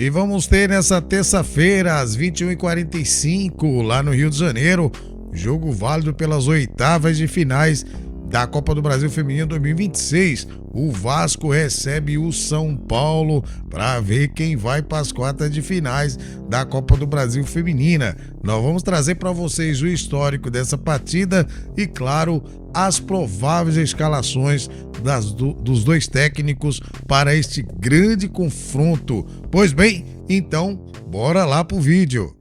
E vamos ter nessa terça-feira, às 21h45, lá no Rio de Janeiro, jogo válido pelas oitavas de finais da Copa do Brasil Feminino 2026. O Vasco recebe o São Paulo para ver quem vai para as quartas de finais da Copa do Brasil Feminina. Nós vamos trazer para vocês o histórico dessa partida e, claro, as prováveis escalações dos dois técnicos para este grande confronto. Pois bem, então, bora lá pro vídeo.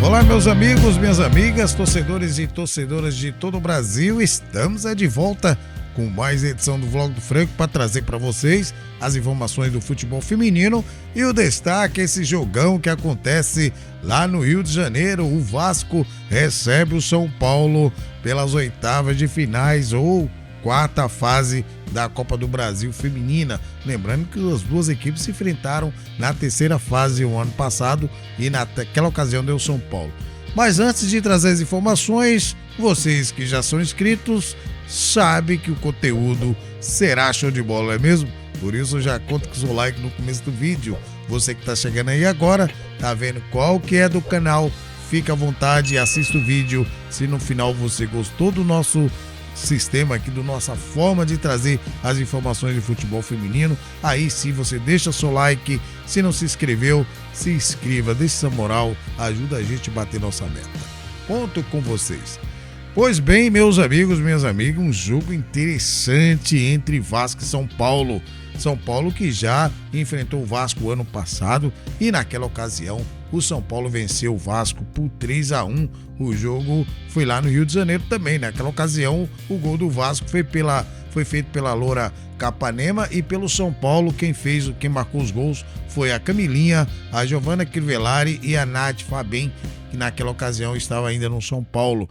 Olá, meus amigos, minhas amigas, torcedores e torcedoras de todo o Brasil, estamos de volta com mais edição do Vlog do Franco para trazer para vocês as informações do futebol feminino e o destaque, esse jogão que acontece lá no Rio de Janeiro. O Vasco recebe o São Paulo pelas oitavas de finais ou quarta fase da Copa do Brasil Feminina. Lembrando que as duas equipes se enfrentaram na terceira fase o ano passado e naquela ocasião deu São Paulo. Mas antes de trazer as informações, vocês que já são inscritos sabem que o conteúdo será show de bola, não é mesmo? Por isso eu já conto com o seu like no começo do vídeo. Você que está chegando aí agora, tá vendo qual que é do canal, fica à vontade e assista o vídeo. Se no final você gostou do nosso sistema aqui, da nossa forma de trazer as informações de futebol feminino, aí sim você deixa seu like. Se não se inscreveu, se inscreva, deixe essa moral, ajuda a gente a bater nossa meta. Conto com vocês. Pois bem, meus amigos, minhas amigas, um jogo interessante entre Vasco e São Paulo. São Paulo que já enfrentou o Vasco ano passado e naquela ocasião o São Paulo venceu o Vasco por 3-1. O jogo foi lá no Rio de Janeiro também. Naquela ocasião o gol do Vasco foi feito pela Loura Capanema e pelo São Paulo quem marcou os gols foi a Camilinha, a Giovana Crivellari e a Nath Fabem, que naquela ocasião estava ainda no São Paulo.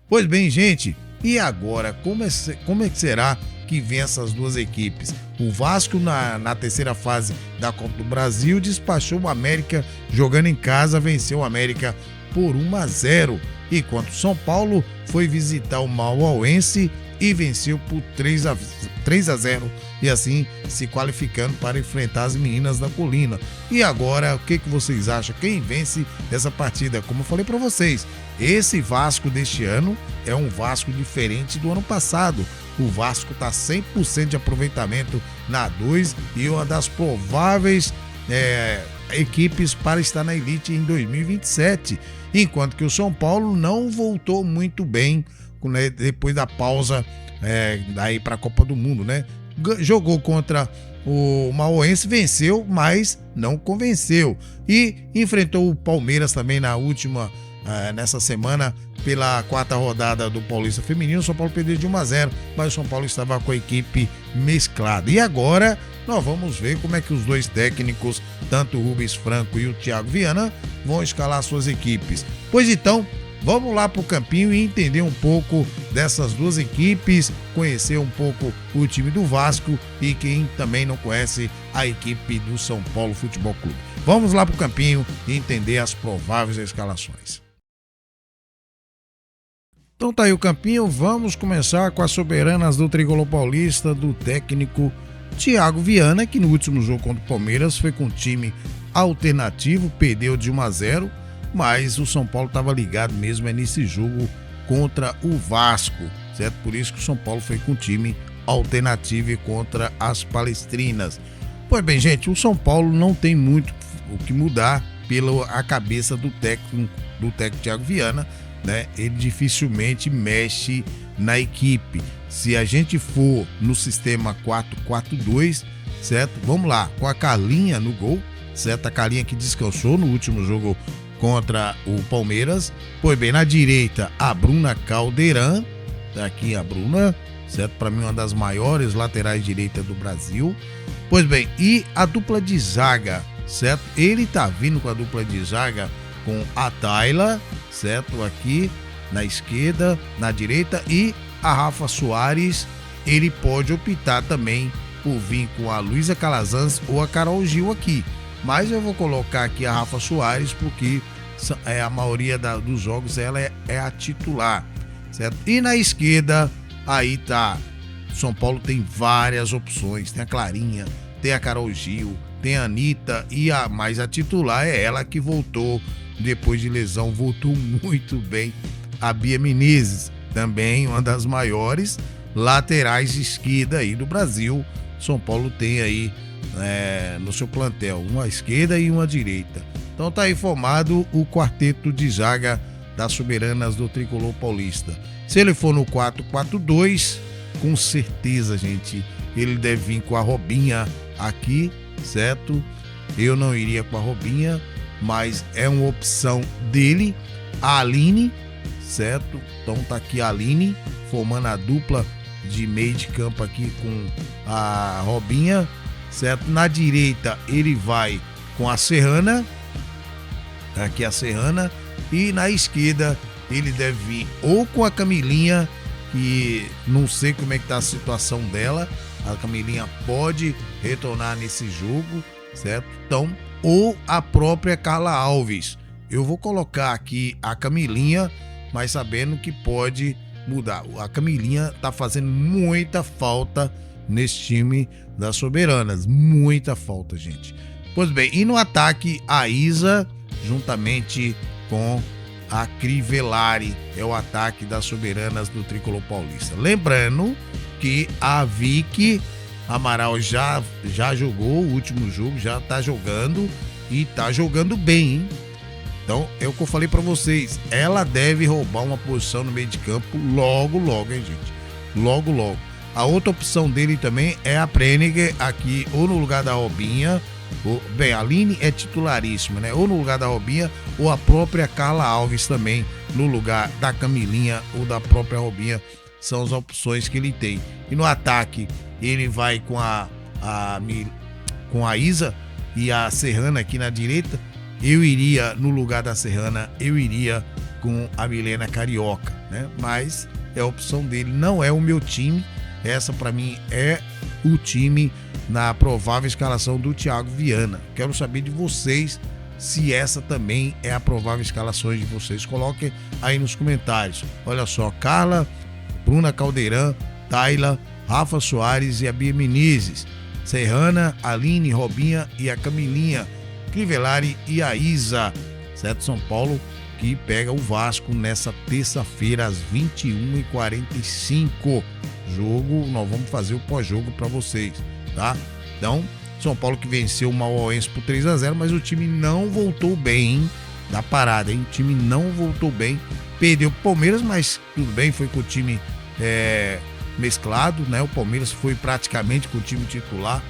Pois bem, gente, e agora como é que será que vem essas duas equipes? O Vasco na terceira fase da Copa do Brasil despachou o América jogando em casa, venceu o América por 1-0, enquanto o São Paulo foi visitar o Mauauense e venceu por 3-0 e assim se qualificando para enfrentar as meninas da Colina. E agora, o que vocês acham? Quem vence essa partida? Como eu falei para vocês, esse Vasco deste ano é um Vasco diferente do ano passado. O Vasco está 100% de aproveitamento na A2 e uma das prováveis equipes para estar na elite em 2027, enquanto que o São Paulo não voltou muito bem, né, depois da pausa daí para a Copa do Mundo, né? Jogou contra o Mauauense, venceu, mas não convenceu e enfrentou o Palmeiras também nessa semana pela quarta rodada do Paulista Feminino. O São Paulo perdeu de 1-0, mas o São Paulo estava com a equipe mesclada. E agora nós vamos ver como é que os dois técnicos, tanto o Rubens Franco e o Thiago Viana, vão escalar suas equipes. Pois então, vamos lá para o campinho e entender um pouco dessas duas equipes, conhecer um pouco o time do Vasco e quem também não conhece a equipe do São Paulo Futebol Clube. Vamos lá para o campinho e entender as prováveis escalações. Então tá aí o campinho, vamos começar com as soberanas do Tricolor Paulista, do técnico Thiago Viana, que no último jogo contra o Palmeiras foi com um time alternativo, perdeu de 1-0, mas o São Paulo estava ligado mesmo nesse jogo contra o Vasco, certo? Por isso que o São Paulo foi com um time alternativo e contra as palestrinas. Pois bem, gente, o São Paulo não tem muito o que mudar pela cabeça do técnico Thiago Viana, né? Ele dificilmente mexe na equipe. Se a gente for no sistema 4-4-2, certo? Vamos lá, com a Carlinha no gol, certo? A Carlinha que descansou no último jogo contra o Palmeiras. Pois bem, na direita, a Bruna Caldeirão, tá aqui a Bruna, certo? Para mim, uma das maiores laterais direitas do Brasil. Pois bem, e a dupla de zaga, certo? Ele tá vindo com a dupla de zaga com a Tayla, certo? Aqui na esquerda, na direita, e a Rafa Soares. Ele pode optar também por vir com a Luísa Calazans ou a Carol Gil aqui. Mas eu vou colocar aqui a Rafa Soares porque a maioria dos jogos ela é a titular, certo? E na esquerda, aí tá, São Paulo tem várias opções, tem a Clarinha, tem a Carol Gil, tem a Anitta, mas a titular é ela que voltou depois de lesão, voltou muito bem, a Bia Menezes, também uma das maiores laterais de esquerda aí do Brasil. São Paulo tem aí no seu plantel uma esquerda e uma direita. Então tá aí formado o quarteto de zaga das Soberanas do Tricolor Paulista. Se ele for no 4-4-2, com certeza, gente, ele deve vir com a Robinha aqui, certo? Eu não iria com a Robinha, mas é uma opção dele. A Aline, certo? Então tá aqui a Aline formando a dupla de meio de campo aqui com a Robinha, certo? Na direita ele vai com a Serrana, aqui a Serrana, e na esquerda ele deve vir ou com a Camilinha, que não sei como é que tá a situação dela, a Camilinha pode retornar nesse jogo, certo? Então, ou a própria Carla Alves. Eu vou colocar aqui a Camilinha, mas sabendo que pode mudar. A Camilinha tá fazendo muita falta nesse time das Soberanas, muita falta, gente. Pois bem, e no ataque a Isa juntamente com a Crivellari, é o ataque das Soberanas do Tricolor Paulista. Lembrando que a Vicky Amaral já jogou o último jogo, já tá jogando e tá jogando bem, hein? Então, é o que eu falei pra vocês, ela deve roubar uma posição no meio de campo logo, hein, gente? Logo. A outra opção dele também é a Preniger aqui, ou no lugar da Robinha. Bem, a Aline é titularíssima, né? Ou no lugar da Robinha, ou a própria Carla Alves também, no lugar da Camilinha ou da própria Robinha. São as opções que ele tem. E no ataque, ele vai com a Isa e a Serrana aqui na direita. Eu iria, no lugar da Serrana, eu iria com a Milena Carioca, né? Mas é a opção dele, não é o meu time. Essa para mim é o time na provável escalação do Thiago Viana. Quero saber de vocês se essa também é a provável escalação de vocês. Coloquem aí nos comentários. Olha só, Carla, Bruna Caldeirão, Tayla, Rafa Soares e a Bia Menezes, Serrana, Aline, Robinha e a Camilinha, Crivellari e a Isa, certo? São Paulo que pega o Vasco nessa terça-feira às 21h45. Jogo, nós vamos fazer o pós-jogo para vocês, tá? Então, São Paulo que venceu o Mauauense por 3-0, mas o time não voltou bem, hein? Da parada, hein? O time não voltou bem, perdeu o Palmeiras, mas tudo bem, foi com o time mesclado, né? O Palmeiras foi praticamente com o time titular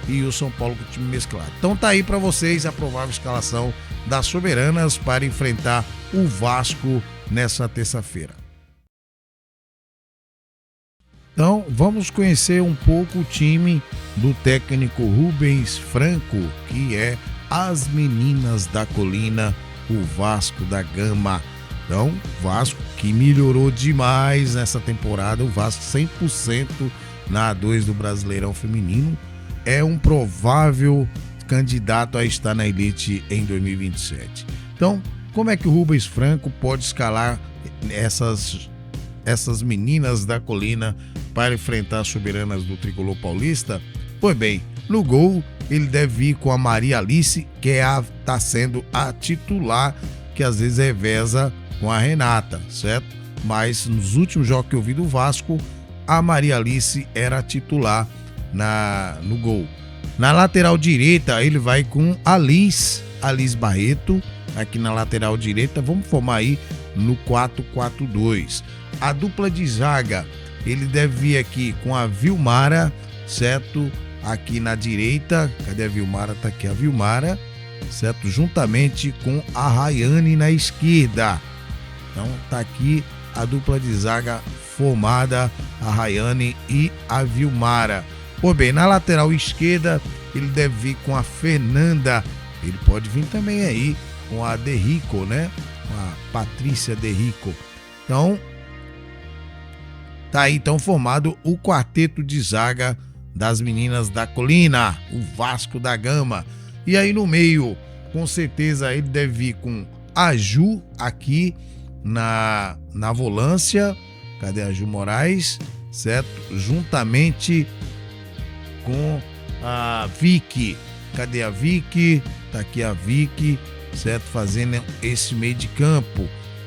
e o São Paulo com o time mesclado. Então tá aí para vocês a provável escalação das Soberanas para enfrentar o Vasco nessa terça-feira. Então, vamos conhecer um pouco o time do técnico Rubens Franco, que é as Meninas da Colina, o Vasco da Gama. Então, Vasco que melhorou demais nessa temporada, o Vasco 100% na A2 do Brasileirão Feminino, é um provável candidato a estar na elite em 2027. Então, como é que o Rubens Franco pode escalar essas Meninas da Colina para enfrentar as Soberanas do Tricolor Paulista? Pois bem, no gol ele deve vir com a Maria Alice, que está sendo a titular, que às vezes reveza com a Renata, certo? Mas nos últimos jogos que eu vi do Vasco, a Maria Alice era a titular no gol. Na lateral direita ele vai com a Liz Barreto, aqui na lateral direita. Vamos formar aí no 4-4-2. A dupla de zaga, ele deve vir aqui com a Vilmara, certo? Aqui na direita, cadê a Vilmara? Tá aqui a Vilmara, certo? Juntamente com a Rayane na esquerda. Então tá aqui a dupla de zaga formada a Rayane e a Vilmara. Pois bem, na lateral esquerda ele deve vir com a Fernanda, ele pode vir também aí com a Derrico, né? Com a Patrícia Derrico. Então, tá aí então formado o quarteto de zaga das meninas da colina, o Vasco da Gama. E aí no meio, com certeza ele deve vir com a Ju aqui na volância. Cadê a Ju Moraes? Certo? Juntamente com a Vicky. Cadê a Vicky? Tá aqui a Vicky, certo? Fazendo esse meio de campo.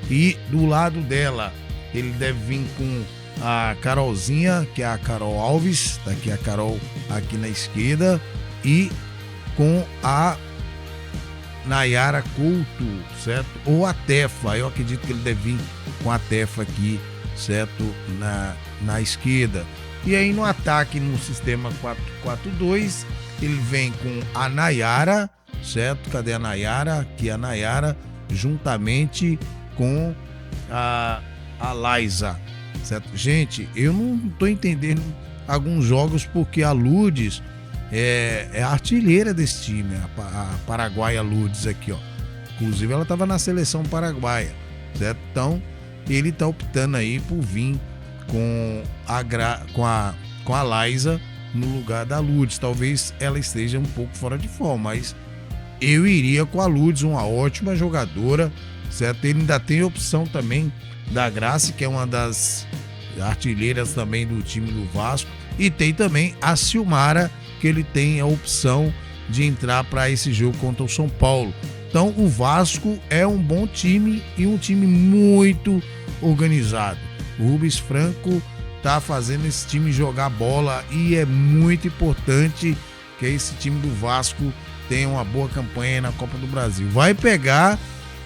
E do lado dela, ele deve vir com a Carolzinha, que é a Carol Alves. Tá aqui a Carol aqui na esquerda. E com a Nayara Couto, certo? Ou a Tefa. Eu acredito que ele deve vir com a Tefa aqui, certo? Na esquerda. E aí no ataque, no sistema 4-4-2, ele vem com a Nayara, certo? Cadê a Nayara? Aqui a Nayara, juntamente com a Laisa, certo? Gente, eu não tô entendendo alguns jogos porque a Lourdes é a artilheira desse time, a paraguaia Lourdes aqui, ó. Inclusive ela estava na seleção paraguaia, certo? Então ele tá optando aí por vir com a Laisa no lugar da Lourdes. Talvez ela esteja um pouco fora de forma, mas eu iria com a Lourdes, uma ótima jogadora, certo? Ele ainda tem a opção também da Graça, que é uma das artilheiras também do time do Vasco, e tem também a Silmara, que ele tem a opção de entrar para esse jogo contra o São Paulo. Então o Vasco é um bom time e um time muito organizado. O Rubens Franco tá fazendo esse time jogar bola e é muito importante que esse time do Vasco tenha uma boa campanha na Copa do Brasil. Vai pegar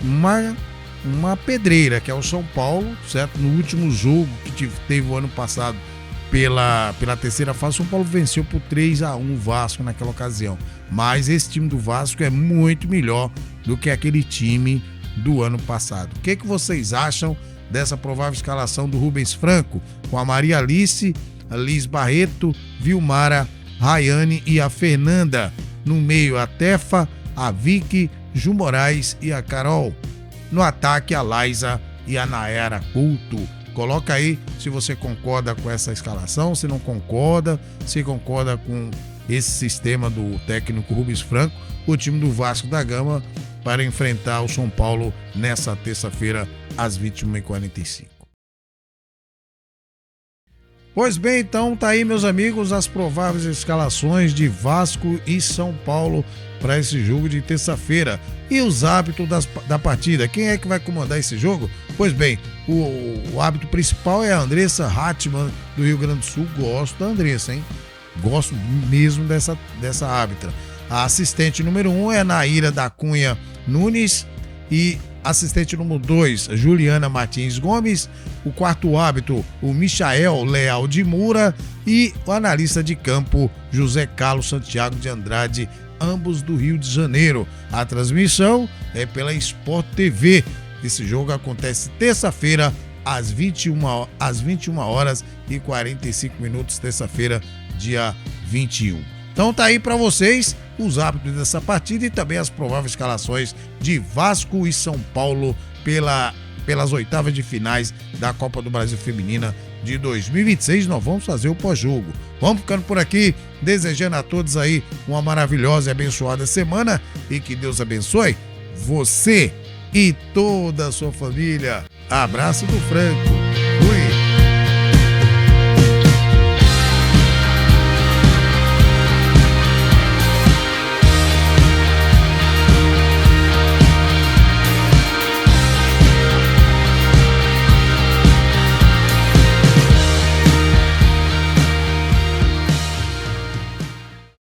uma pedreira, que é o São Paulo, certo? No último jogo que teve o ano passado pela terceira fase, o São Paulo venceu por 3-1 o Vasco naquela ocasião. Mas esse time do Vasco é muito melhor do que aquele time do ano passado. O que vocês acham dessa provável escalação do Rubens Franco, com a Maria Alice, a Liz Barreto, Vilmara, Rayane e a Fernanda? No meio, a Tefa, a Vicky, Ju Moraes e a Carol. No ataque, a Laisa e a Nayara Couto. Coloca aí se você concorda com essa escalação, se não concorda, se concorda com esse sistema do técnico Rubens Franco, o time do Vasco da Gama, para enfrentar o São Paulo nessa terça-feira às 21h45. Pois bem, então tá aí, meus amigos, as prováveis escalações de Vasco e São Paulo para esse jogo de terça-feira. E os hábitos da partida. Quem é que vai comandar esse jogo? Pois bem, o hábito principal é a Andressa Hatman, do Rio Grande do Sul. Gosto da Andressa, hein? Gosto mesmo dessa árbitra. A assistente número 1 é a Naíra da Cunha Nunes e assistente número 2, Juliana Martins Gomes. O quarto árbitro, o Michael Leal de Moura, e o analista de campo, José Carlos Santiago de Andrade, ambos do Rio de Janeiro. A transmissão é pela Sport TV. Esse jogo acontece terça-feira às 21h45, terça-feira, dia 21. Então tá aí para vocês os hábitos dessa partida e também as prováveis escalações de Vasco e São Paulo pelas oitavas de finais da Copa do Brasil Feminina de 2026. Nós vamos fazer o pós-jogo. Vamos ficando por aqui, desejando a todos aí uma maravilhosa e abençoada semana e que Deus abençoe você e toda a sua família. Abraço do Franco.